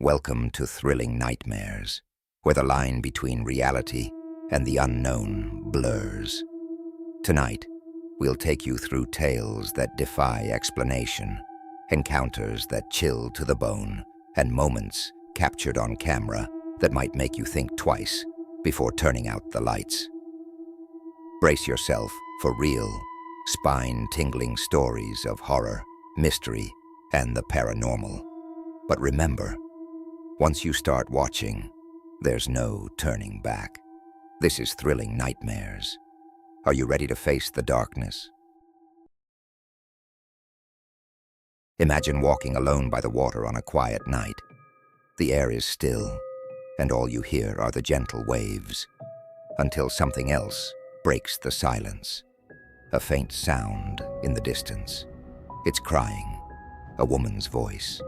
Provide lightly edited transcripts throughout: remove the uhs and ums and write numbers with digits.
Welcome to thrilling nightmares, where the line between reality and the unknown blurs. Tonight, we'll take you through tales that defy explanation, encounters that chill to the bone, and moments captured on camera that might make you think twice before turning out the lights. Brace yourself for real, spine-tingling stories of horror, mystery, and the paranormal. But remember, once you start watching, there's no turning back. This is Thrilling Nightmares. Are you ready to face the darkness? Imagine walking alone by the water on a quiet night. The air is still, and all you hear are the gentle waves, until something else breaks the silence. A faint sound in the distance. It's crying, a woman's voice.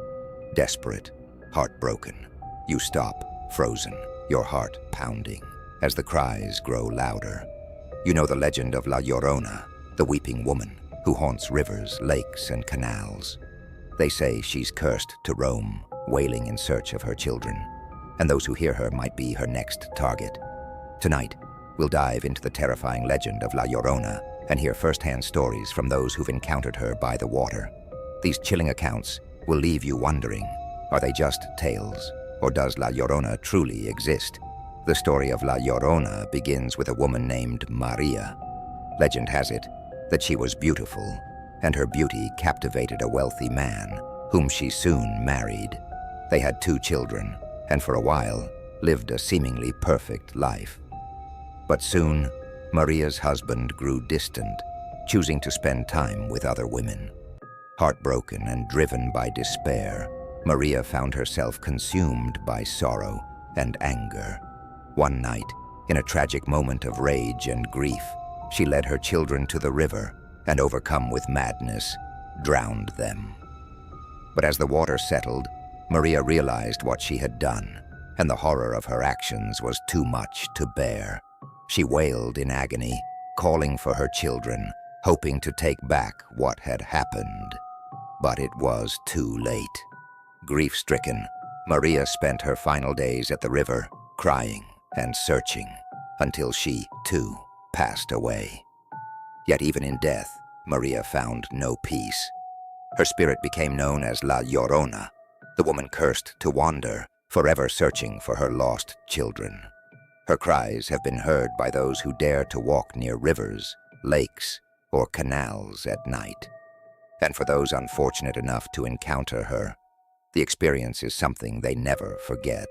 Desperate, heartbroken. You stop, frozen, your heart pounding, as the cries grow louder. You know the legend of La Llorona, the weeping woman who haunts rivers, lakes, and canals. They say she's cursed to roam, wailing in search of her children, and those who hear her might be her next target. Tonight, we'll dive into the terrifying legend of La Llorona and hear first-hand stories from those who've encountered her by the water. These chilling accounts will leave you wondering, are they just tales, or does La Llorona truly exist? The story of La Llorona begins with a woman named Maria. Legend has it that she was beautiful, and her beauty captivated a wealthy man, whom she soon married. They had 2 children, and for a while lived a seemingly perfect life. But soon, Maria's husband grew distant, choosing to spend time with other women. Heartbroken and driven by despair, Maria found herself consumed by sorrow and anger. One night, in a tragic moment of rage and grief, she led her children to the river and, overcome with madness, drowned them. But as the water settled, Maria realized what she had done, and the horror of her actions was too much to bear. She wailed in agony, calling for her children, hoping to take back what had happened. But it was too late. Grief-stricken, Maria spent her final days at the river, crying and searching, until she, too, passed away. Yet even in death, Maria found no peace. Her spirit became known as La Llorona, the woman cursed to wander, forever searching for her lost children. Her cries have been heard by those who dare to walk near rivers, lakes, or canals at night. And for those unfortunate enough to encounter her, the experience is something they never forget.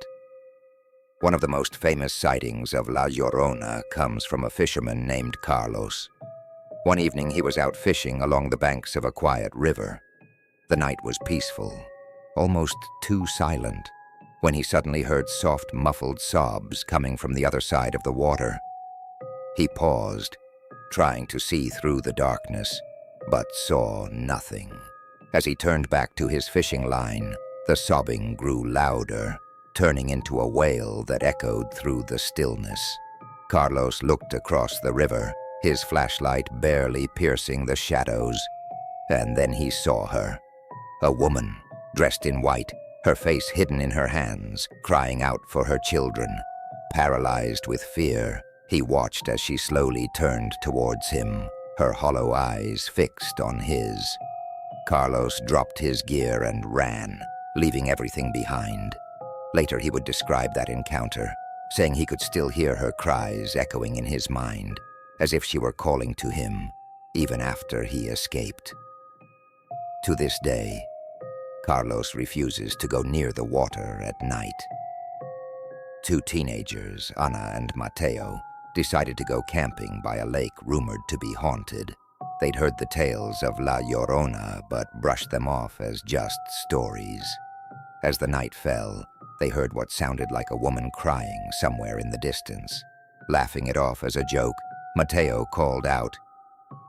One of the most famous sightings of La Llorona comes from a fisherman named Carlos. One evening he was out fishing along the banks of a quiet river. The night was peaceful, almost too silent, when he suddenly heard soft, muffled sobs coming from the other side of the water. He paused, trying to see through the darkness, but saw nothing. As he turned back to his fishing line, the sobbing grew louder, turning into a wail that echoed through the stillness. Carlos looked across the river, his flashlight barely piercing the shadows, and then he saw her. A woman, dressed in white, her face hidden in her hands, crying out for her children. Paralyzed with fear, he watched as she slowly turned towards him, her hollow eyes fixed on his. Carlos dropped his gear and ran, leaving everything behind. Later he would describe that encounter, saying he could still hear her cries echoing in his mind, as if she were calling to him, even after he escaped. To this day, Carlos refuses to go near the water at night. 2 teenagers, Ana and Mateo, decided to go camping by a lake rumored to be haunted. They'd heard the tales of La Llorona, but brushed them off as just stories. As the night fell, they heard what sounded like a woman crying somewhere in the distance. Laughing it off as a joke, Mateo called out,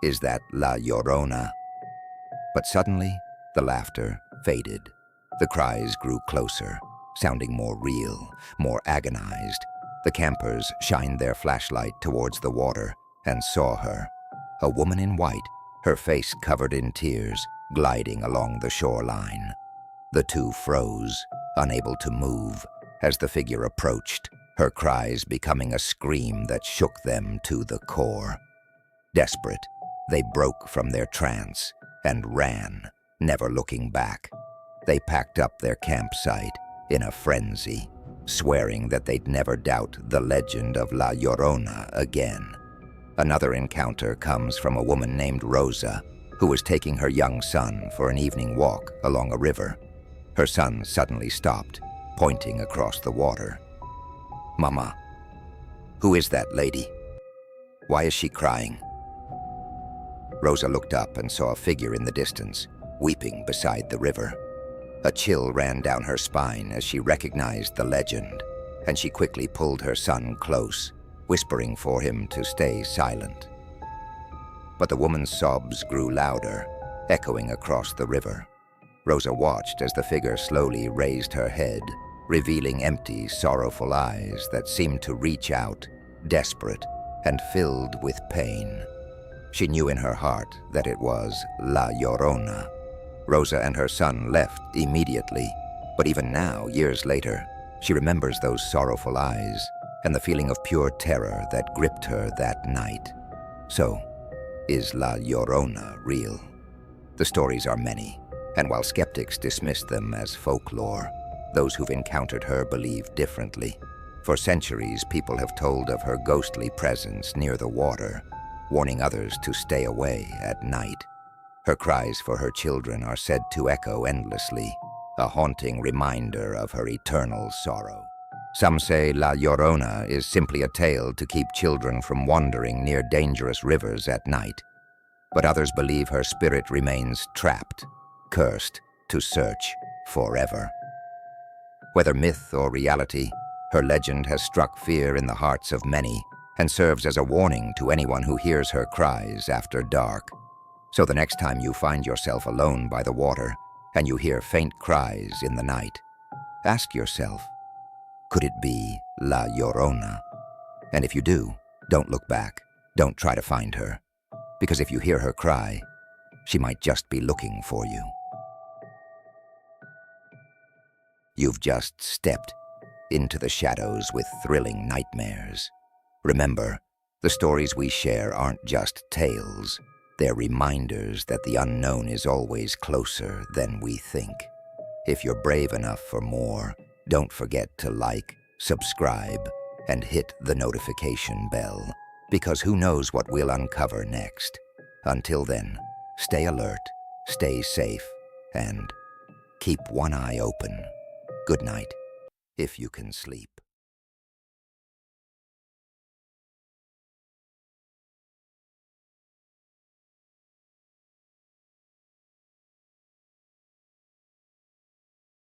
"Is that La Llorona?" But suddenly, the laughter faded. The cries grew closer, sounding more real, more agonized. The campers shined their flashlight towards the water and saw her, a woman in white, her face covered in tears, gliding along the shoreline. The 2 froze, unable to move, as the figure approached, her cries becoming a scream that shook them to the core. Desperate, they broke from their trance and ran, never looking back. They packed up their campsite in a frenzy, swearing that they'd never doubt the legend of La Llorona again. Another encounter comes from a woman named Rosa, who was taking her young son for an evening walk along a river. Her son suddenly stopped, pointing across the water. "Mama, who is that lady? Why is she crying?" Rosa looked up and saw a figure in the distance, weeping beside the river. A chill ran down her spine as she recognized the legend, and she quickly pulled her son close, whispering for him to stay silent. But the woman's sobs grew louder, echoing across the river. Rosa watched as the figure slowly raised her head, revealing empty, sorrowful eyes that seemed to reach out, desperate and filled with pain. She knew in her heart that it was La Llorona. Rosa and her son left immediately, but even now, years later, she remembers those sorrowful eyes and the feeling of pure terror that gripped her that night. So, is La Llorona real? The stories are many, and while skeptics dismiss them as folklore, those who've encountered her believe differently. For centuries, people have told of her ghostly presence near the water, warning others to stay away at night. Her cries for her children are said to echo endlessly, a haunting reminder of her eternal sorrow. Some say La Llorona is simply a tale to keep children from wandering near dangerous rivers at night, but others believe her spirit remains trapped, cursed to search forever. Whether myth or reality, her legend has struck fear in the hearts of many and serves as a warning to anyone who hears her cries after dark. So the next time you find yourself alone by the water and you hear faint cries in the night, ask yourself, could it be La Llorona? And if you do, don't look back. Don't try to find her. Because if you hear her cry, she might just be looking for you. You've just stepped into the shadows with thrilling nightmares. Remember, the stories we share aren't just tales. They're reminders that the unknown is always closer than we think. If you're brave enough for more, don't forget to like, subscribe, and hit the notification bell, because who knows what we'll uncover next. Until then, stay alert, stay safe, and keep one eye open. Good night, if you can sleep.